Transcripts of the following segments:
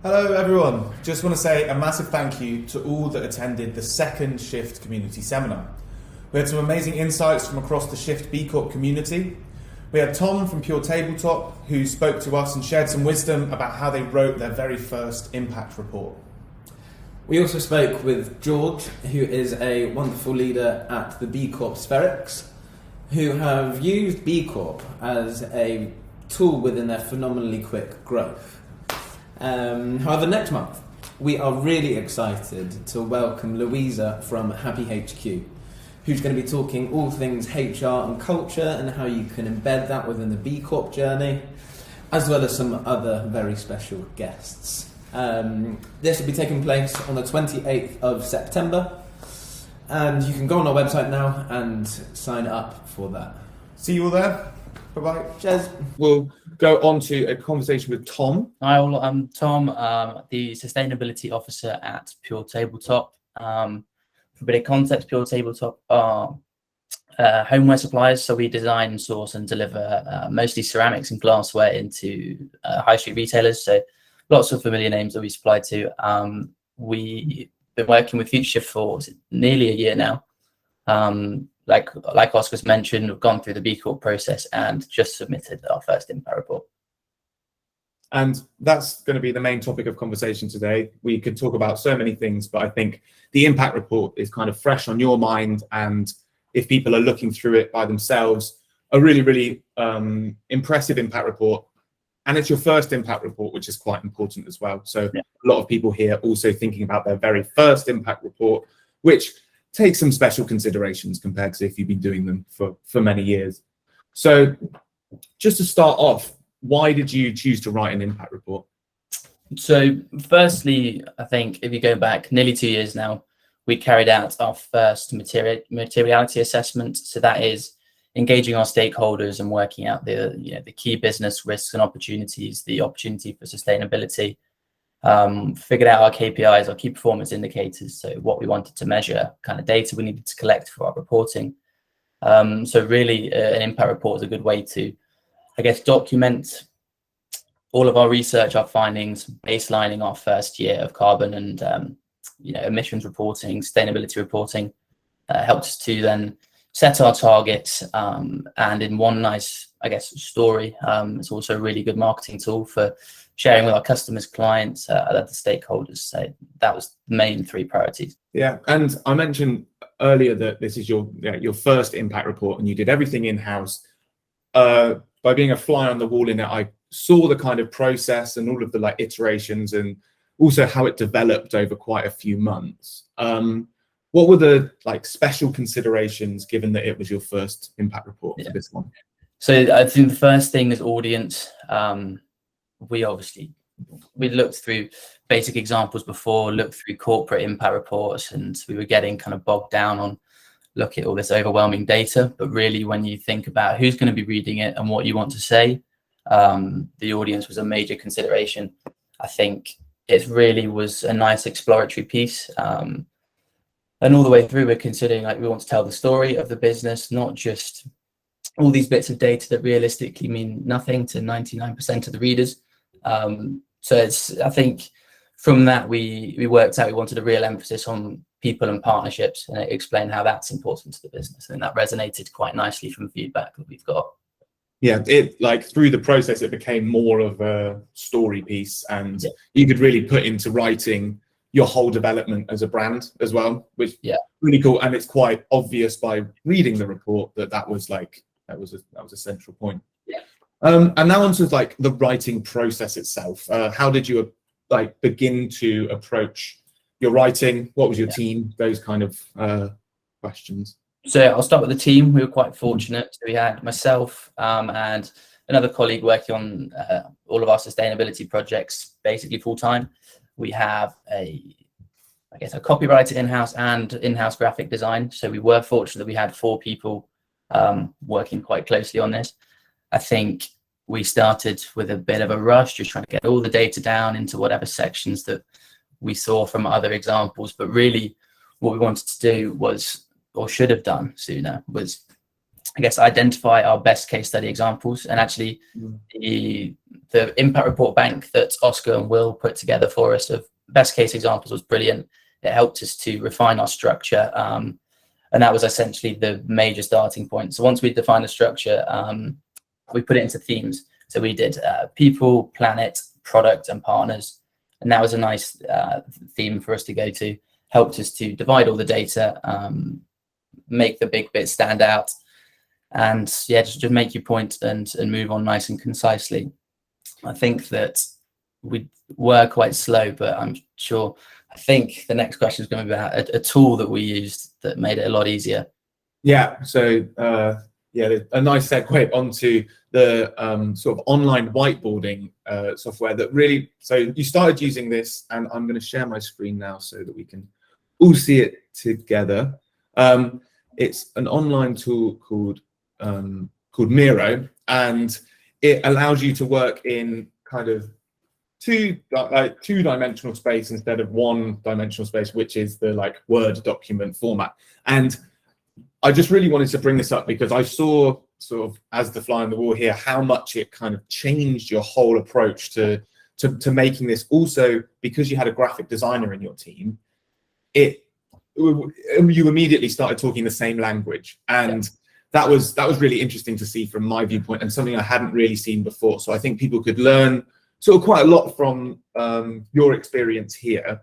Hello everyone, just want to say a massive thank you to all that attended the second Shift Community Seminar. We had some amazing insights from across the Shift B Corp community. We had Tom from Pure Tabletop who spoke to us and shared some wisdom about how they wrote their very first impact report. We also spoke with George, who is a wonderful leader at the B Corp Sellick, who have used B Corp as a tool within their phenomenally quick growth. However, next month we are really excited to welcome Louisa from Happy HQ, who's going to be talking all things HR and culture and how you can embed that within the B Corp journey, as well as some other very special guests. This will be taking place on the 28th of September, and you can go on our website now and sign up for that. See you all there. Bye-bye. Cheers. We'll go on to a conversation with Tom. Hi, all. I'm Tom, the Sustainability Officer at Pure Tabletop. For a bit of context, Pure Tabletop are homeware suppliers, so we design, source and deliver mostly ceramics and glassware into high street retailers, so lots of familiar names that we supply to. We've been working with Future for nearly a year now. Like Oscar's mentioned, we've gone through the B Corp process and just submitted our first impact report. And that's going to be the main topic of conversation today. We could talk about so many things, but I think the impact report is kind of fresh on your mind. And if people are looking through it by themselves, a really, really impressive impact report. And it's your first impact report, which is quite important as well. So yeah. A lot of people here also thinking about their very first impact report, which takes some special considerations compared to if you've been doing them for many years. So just to start off, why did you choose to write an impact report? So firstly, I think if you go back nearly 2 years now, we carried out our first materiality assessment. So that is engaging our stakeholders and working out the key business risks and opportunities, the opportunity for sustainability. Figured out our KPIs, our key performance indicators, so what we wanted to measure, kind of data we needed to collect for our reporting. So really an impact report is a good way to, I guess, document all of our research, our findings, baselining our first year of carbon and emissions reporting, sustainability reporting. Helped us to then set our targets, and in one nice, I guess, story, it's also a really good marketing tool for sharing with our customers, clients, other stakeholders. So that was the main three priorities. Yeah, and I mentioned earlier that this is your first impact report and you did everything in-house. By being a fly on the wall in it, I saw the kind of process and all of the iterations and also how it developed over quite a few months. What were the special considerations given that it was your first impact report for this one? So I think the first thing is audience. We looked through basic examples before, looked through corporate impact reports, and we were getting kind of bogged down on look at all this overwhelming data. But really, when you think about who's going to be reading it and what you want to say, the audience was a major consideration. I think it really was a nice exploratory piece. And all the way through, we're considering we want to tell the story of the business, not just all these bits of data that realistically mean nothing to 99% of the readers. So I think from that we worked out we wanted a real emphasis on people and partnerships, and explain how that's important to the business, and that resonated quite nicely from feedback that we've got. Yeah, it through the process it became more of a story piece, and you could really put into writing your whole development as a brand as well, which really cool. And it's quite obvious by reading the report that was a central point. Yeah. And now onto the writing process itself. How did you begin to approach your writing? What was your team? Those kind of questions. So I'll start with the team. We were quite fortunate. So we had myself and another colleague working on all of our sustainability projects basically full time. We have a copywriter in-house and in-house graphic design. So we were fortunate that we had 4 people working quite closely on this. I think we started with a bit of a rush, just trying to get all the data down into whatever sections that we saw from other examples. But really what we wanted to do was, or should have done sooner, was I guess, identify our best case study examples. And actually, the impact report bank that Oscar and Will put together for us of best case examples was brilliant. It helped us to refine our structure. And that was essentially the major starting point. So once we defined the structure, we put it into themes. So we did people, planet, product, and partners. And that was a nice theme for us to go to. Helped us to divide all the data, make the big bits stand out, and yeah, just make your point and move on nice and concisely. I think that we were quite slow, but I think the next question is going to be about a tool that we used that made it a lot easier. Yeah, so a nice segue onto the sort of online whiteboarding software that really, so you started using this, and I'm going to share my screen now so that we can all see it together. It's an online tool called Miro, and it allows you to work in kind of two-dimensional space instead of one-dimensional space, which is the like Word document format. And I just really wanted to bring this up because I saw sort of as the fly on the wall here how much it kind of changed your whole approach to making this. Also, because you had a graphic designer in your team, you immediately started talking the same language, and that was really interesting to see from my viewpoint, and something I hadn't really seen before. So I think people could learn sort of quite a lot from your experience here.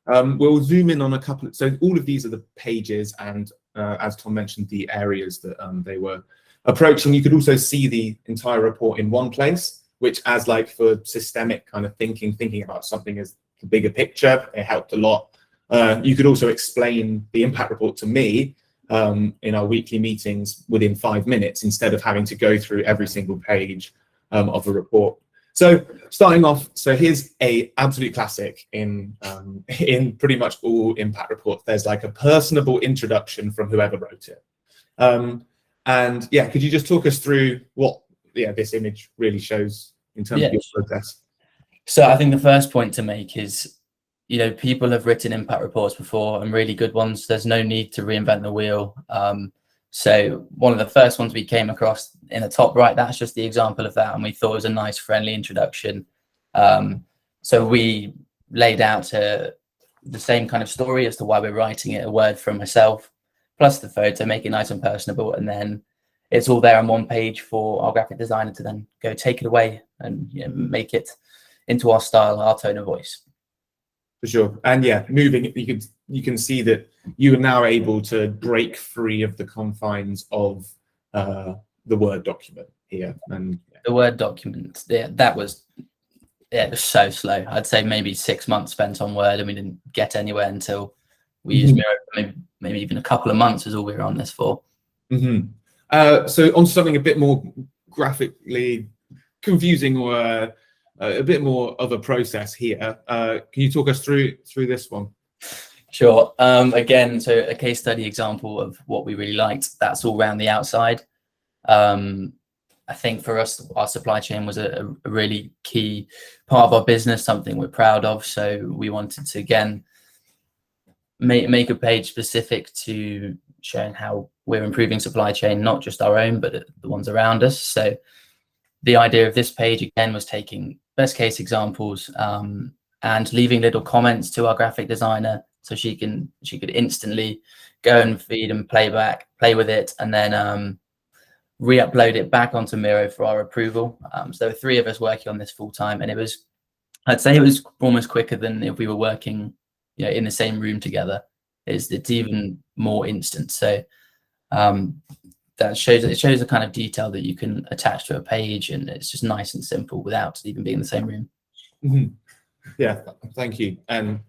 We'll zoom in on a couple. So all of these are the pages, and as Tom mentioned, the areas that they were approaching. You could also see the entire report in one place, which, as like for systemic kind of thinking about something as the bigger picture, it helped a lot. You could also explain the impact report to me in our weekly meetings within 5 minutes, instead of having to go through every single page of a report. So starting off, so here's a absolute classic in pretty much all impact reports. There's like a personable introduction from whoever wrote it. And yeah, could you just talk us through what this image really shows in terms of your process? So I think the first point to make is, people have written impact reports before, and really good ones. There's no need to reinvent the wheel. So one of the first ones we came across in the top right, that's just the example of that, and we thought it was a nice, friendly introduction. So we laid out the same kind of story as to why we're writing it, a word from myself, plus the photo, make it nice and personable, and then it's all there on one page for our graphic designer to then go take it away and make it into our style, our tone of voice. For sure. And yeah, moving, you can see that you are now able to break free of the confines of the Word document here. And the Word document, it was so slow. I'd say maybe 6 months spent on Word, and we didn't get anywhere until we used Miro. Maybe even a couple of months is all we were on this for. So on something a bit more graphically confusing, or a bit more of a process here. Can you talk us through this one? Sure. Again, so a case study example of what we really liked. That's all around the outside. I think for us, our supply chain was a really key part of our business, something we're proud of. So we wanted to, again, make a page specific to showing how we're improving supply chain, not just our own, but the ones around us. So the idea of this page, again, was taking best case examples and leaving little comments to our graphic designer, so she could instantly go and feed and play with it, and then re-upload it back onto Miro for our approval. So there were 3 of us working on this full time, and I'd say it was almost quicker than if we were working in the same room together. It's even more instant. So that shows the kind of detail that you can attach to a page, and it's just nice and simple without even being in the same room. Yeah, thank you. And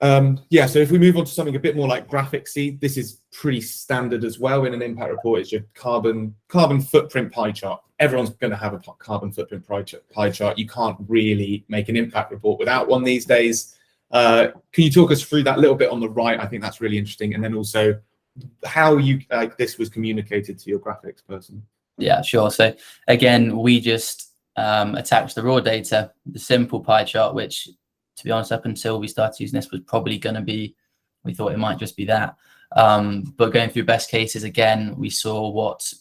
so if we move on to something a bit more like graphicsy, this is pretty standard as well in an impact report. It's your carbon footprint pie chart. Everyone's going to have a carbon footprint pie chart. You can't really make an impact report without one these days. Can you talk us through that little bit on the right? I think that's really interesting. And then also how this was communicated to your graphics person. Yeah, sure. So again, we just attached the raw data, the simple pie chart, which, to be honest, up until we started using this, was probably going to be, we thought it might just be that. But going through best cases again, we saw what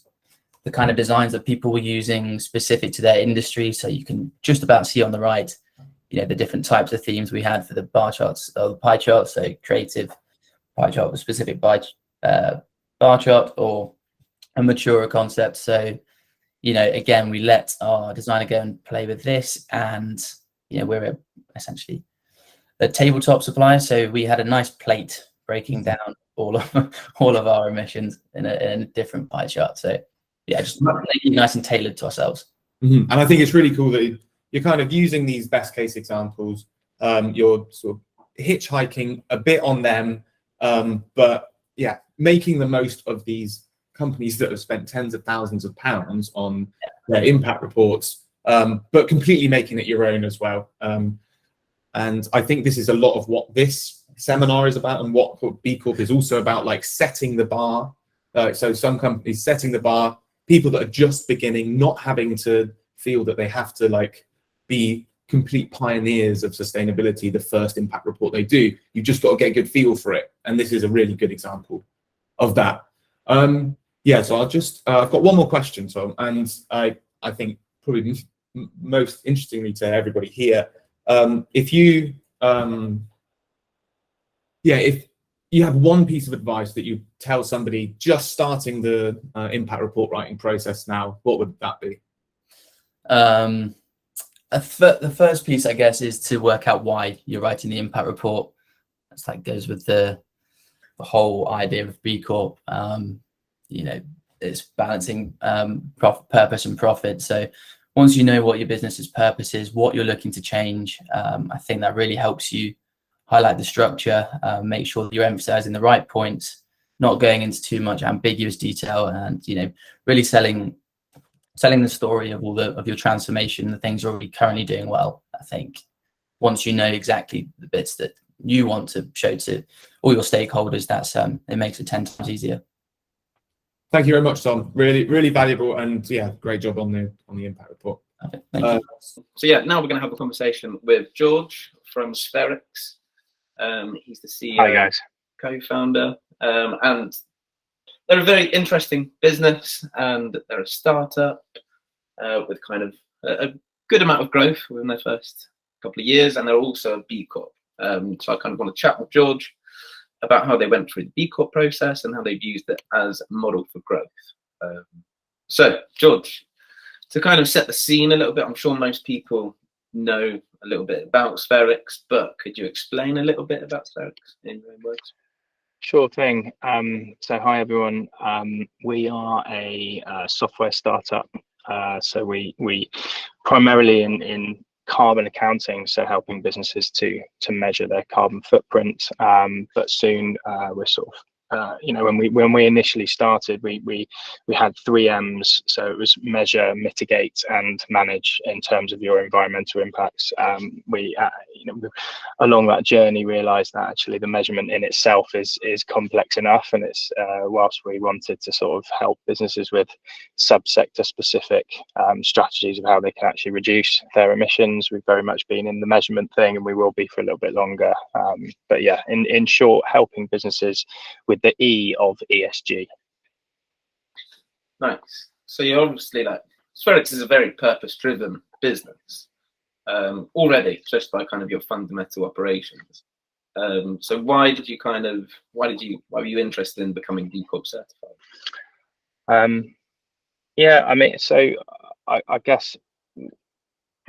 the kind of designs that people were using specific to their industry. So you can just about see on the right, the different types of themes we had for the bar charts or the pie charts. So creative pie chart with specific bar chart, or a maturer concept. So, again, we let our designer go and play with this, and we're essentially a tabletop supplier. So we had a nice plate breaking down all of our emissions in a different pie chart. So yeah, just making it nice and tailored to ourselves. And I think it's really cool that you're kind of using these best case examples. You're sort of hitchhiking a bit on them, but yeah, making the most of these companies that have spent tens of thousands of pounds on their impact reports, but completely making it your own as well. And I think this is a lot of what this seminar is about, and what B Corp is also about, like setting the bar. So some companies setting the bar, people that are just beginning, not having to feel that they have to like be complete pioneers of sustainability the first impact report they do. You've just got to get a good feel for it. And this is a really good example of that. Yeah, so I've got one more question. So, and I think probably most interestingly to everybody here, if you have one piece of advice that you tell somebody just starting the impact report writing process now, what would that be? The first piece, I guess, is to work out why you're writing the impact report. That's like goes with the whole idea of B Corp. It's balancing purpose and profit. So once you know what your business's purpose is, what you're looking to change, I think that really helps you highlight the structure, make sure that you're emphasizing the right points, not going into too much ambiguous detail, and really selling the story of all of your transformation, the things you're already currently doing well. I think once you know exactly the bits that you want to show to all your stakeholders, that's it makes it 10 times easier. Thank you very much, Tom. Really, really valuable, and yeah, great job on the impact report. Okay, thank you. So yeah, now we're going to have a conversation with George from Sellick. He's the CEO, hi guys, co-founder, and they're a very interesting business, and they're a startup with kind of a good amount of growth within their first couple of years, and they're also a B Corp. So I kind of want to chat with George about how they went through the B Corp process and how they've used it as a model for growth. So George, to kind of set the scene a little bit, I'm sure most people know a little bit about Sellick, but could you explain a little bit about Sellick in your own words? Sure thing. So hi everyone. We are a software startup. So we primarily in carbon accounting, so helping businesses to measure their carbon footprint. But soon we're sort of when we initially started, we had 3 M's. So it was measure, mitigate, and manage in terms of your environmental impacts. We along that journey realized that actually the measurement in itself is complex enough, and it's whilst we wanted to sort of help businesses with subsector specific strategies of how they can actually reduce their emissions, we've very much been in the measurement thing, and we will be for a little bit longer. But yeah, in short, helping businesses with the E of ESG. Nice. So you're obviously Sellick is a very purpose-driven business already, just by kind of your fundamental operations. So why were you interested in becoming B Corp certified? Yeah, I mean, so I guess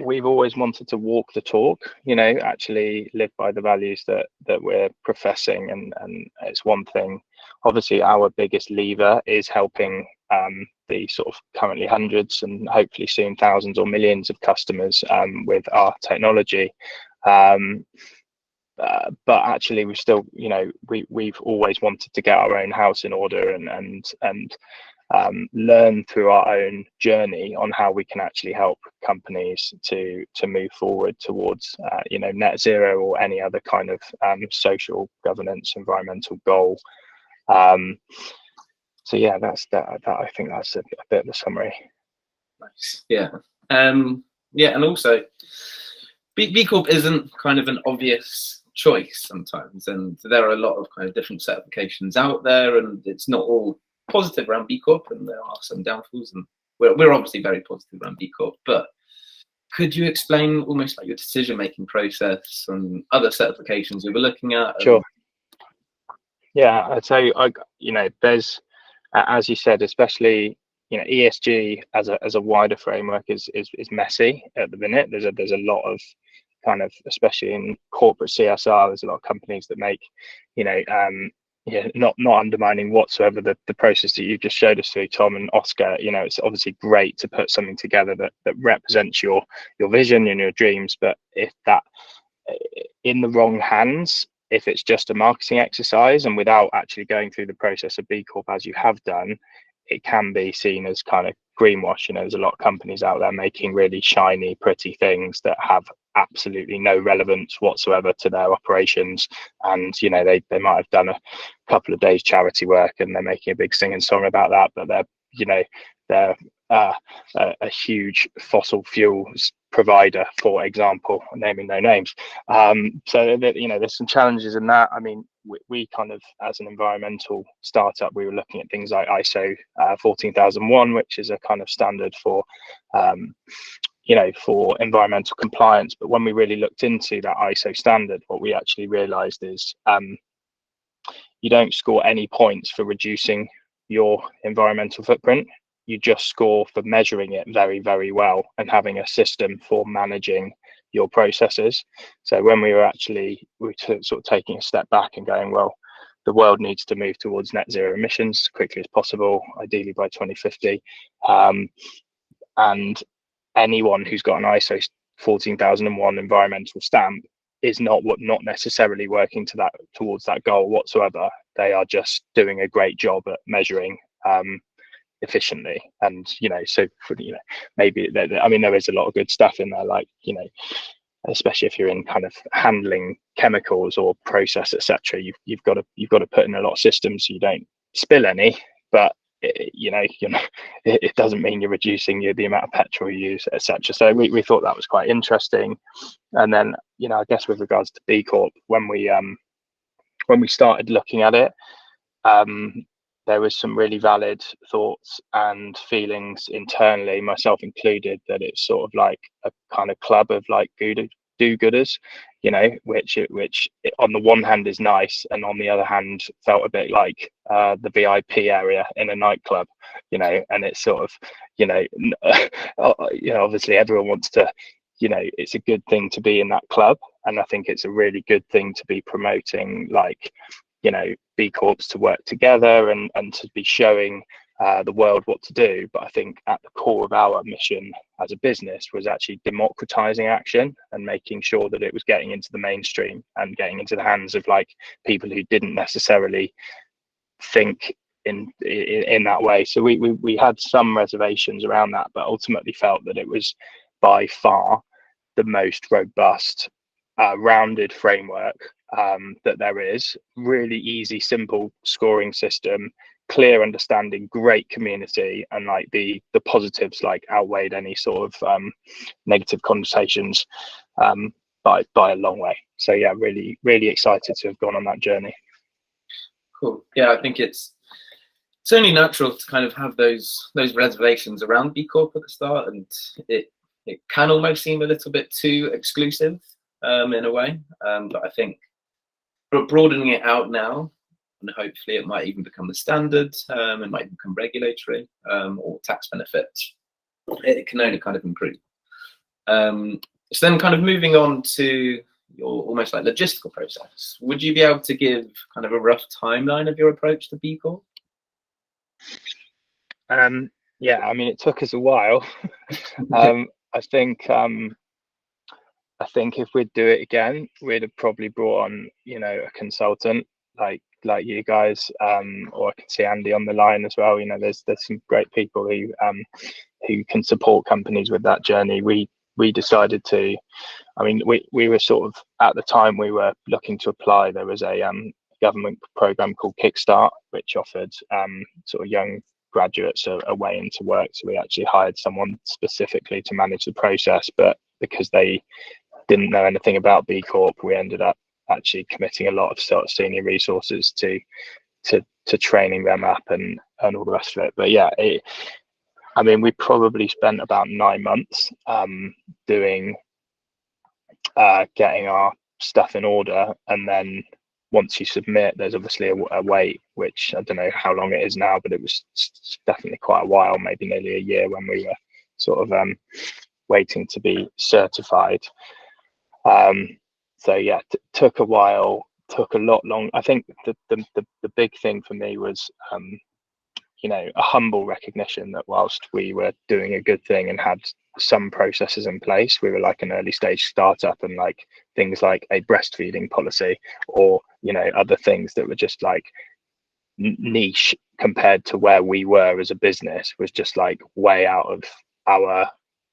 we've always wanted to walk the talk, actually live by the values that we're professing, and it's one thing. Obviously, our biggest lever is helping the sort of currently hundreds and hopefully soon thousands or millions of customers with our technology. But actually, we've still, we've always wanted to get our own house in order and learn through our own journey on how we can actually help companies to move forward towards net zero or any other kind of social governance environmental goal. So yeah, that's that. I think that's a bit of a summary. Nice. Yeah. Yeah, and also B Corp isn't kind of an obvious choice sometimes, and there are a lot of kind of different certifications out there, and it's not all positive around B Corp, and there are some downfalls, and we're obviously very positive around B Corp, but could you explain almost like your decision-making process and other certifications you were looking at? Sure. Yeah, I'd say, there's, as you said, especially, ESG as a wider framework is messy at the minute. There's a lot of kind of, especially in corporate CSR, there's a lot of companies that make, not undermining whatsoever the process that you just showed us through, Tom and Oscar. It's obviously great to put something together that represents your vision and your dreams, but if that in the wrong hands, if it's just a marketing exercise and without actually going through the process of B Corp as you have done, it can be seen as kind of greenwash. There's a lot of companies out there making really shiny, pretty things that have absolutely no relevance whatsoever to their operations, and they might have done a couple of days charity work and they're making a big singing song about that, but they're a huge fossil fuels provider, for example, naming no names. So that, there's some challenges in that. I mean, we kind of, as an environmental startup, we were looking at things like ISO 14001, which is a kind of standard for for environmental compliance. But when we really looked into that ISO standard, what we actually realized is you don't score any points for reducing your environmental footprint. You just score for measuring it very, very well and having a system for managing your processes. So when we were sort of taking a step back and going, well, the world needs to move towards net zero emissions as quickly as possible, ideally by 2050. And anyone who's got an ISO 14001 environmental stamp is not necessarily working towards that goal whatsoever. They are just doing a great job at measuring efficiently, and so for, maybe there is a lot of good stuff in there, like especially if you're in kind of handling chemicals or process, etc. You've got to put in a lot of systems so you don't spill any, but it doesn't mean you're reducing the amount of petrol you use, etc. So we thought that was quite interesting. And then I guess with regards to B Corp, when we started looking at it, there was some really valid thoughts and feelings internally, myself included, that it's sort of like a kind of club of like do-gooders, which on the one hand is nice, and on the other hand felt a bit like the VIP area in a nightclub, and it's sort of, obviously everyone wants to, it's a good thing to be in that club, and I think it's a really good thing to be promoting, like, B Corps to work together and to be showing the world what to do. But I think at the core of our mission as a business was actually democratizing action and making sure that it was getting into the mainstream and getting into the hands of like people who didn't necessarily think in that way. So we had some reservations around that, but ultimately felt that it was by far the most robust, rounded framework that there is. Really easy, simple scoring system, clear understanding, great community, and like the positives like outweighed any sort of negative connotations by a long way. So yeah, really excited to have gone on that journey. Cool. Yeah, I think it's only natural to kind of have those reservations around B Corp at the start, and it can almost seem a little bit too exclusive in a way. But I think broadening it out now, and hopefully it might even become the standard, it might become regulatory or tax benefits. It can only kind of improve. So then kind of moving on to your almost like logistical process, would you be able to give kind of a rough timeline of your approach to B Corp? Yeah, I mean, it took us a while. I think if we'd do it again, we'd have probably brought on, a consultant like you guys, or I can see Andy on the line as well. There's some great people who can support companies with that journey. We decided to, we were sort of, at the time we were looking to apply, there was a government program called Kickstart, which offered sort of young graduates a way into work. So we actually hired someone specifically to manage the process, but because they didn't know anything about B Corp, we ended up actually committing a lot of sort of senior resources to training them up and all the rest of it. But yeah, I mean, we probably spent about 9 months doing getting our stuff in order, and then once you submit, there's obviously a wait, which I don't know how long it is now, but it was definitely quite a while, maybe nearly a year, when we were sort of waiting to be certified. So yeah, took a while, took a lot long. I think the big thing for me was a humble recognition that whilst we were doing a good thing and had some processes in place, we were like an early stage startup, and like things like a breastfeeding policy or other things that were just like niche compared to where we were as a business was just like way out of our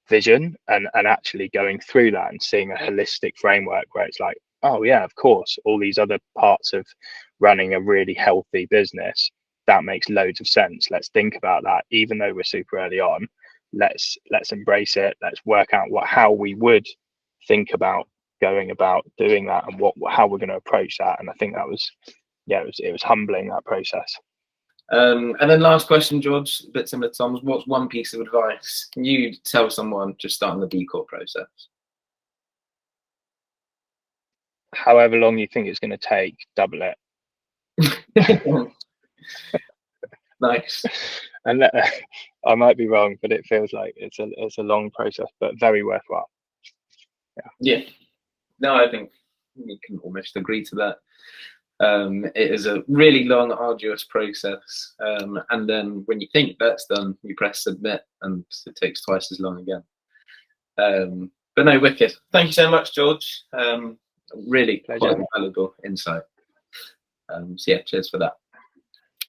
vision, and actually going through that and seeing a holistic framework where it's like, oh yeah, of course, all these other parts of running a really healthy business, that makes loads of sense. Let's think about that. Even though we're super early on, let's embrace it. Let's work out how we would think about going about doing that, and how we're going to approach that. And I think that was, it was humbling, that process. And then last question, George, a bit similar to Tom's. What's one piece of advice you'd tell someone just starting the B Corp process? However long you think it's going to take, double it. Nice. And I might be wrong, but it feels like it's a long process, but very worthwhile. Yeah. No, I think we can almost agree to that. It is a really long, arduous process, and then when you think that's done, you press submit, and it takes twice as long again. But no, wicked. Thank you so much, George. Really quite valuable insight. So yeah, cheers for that.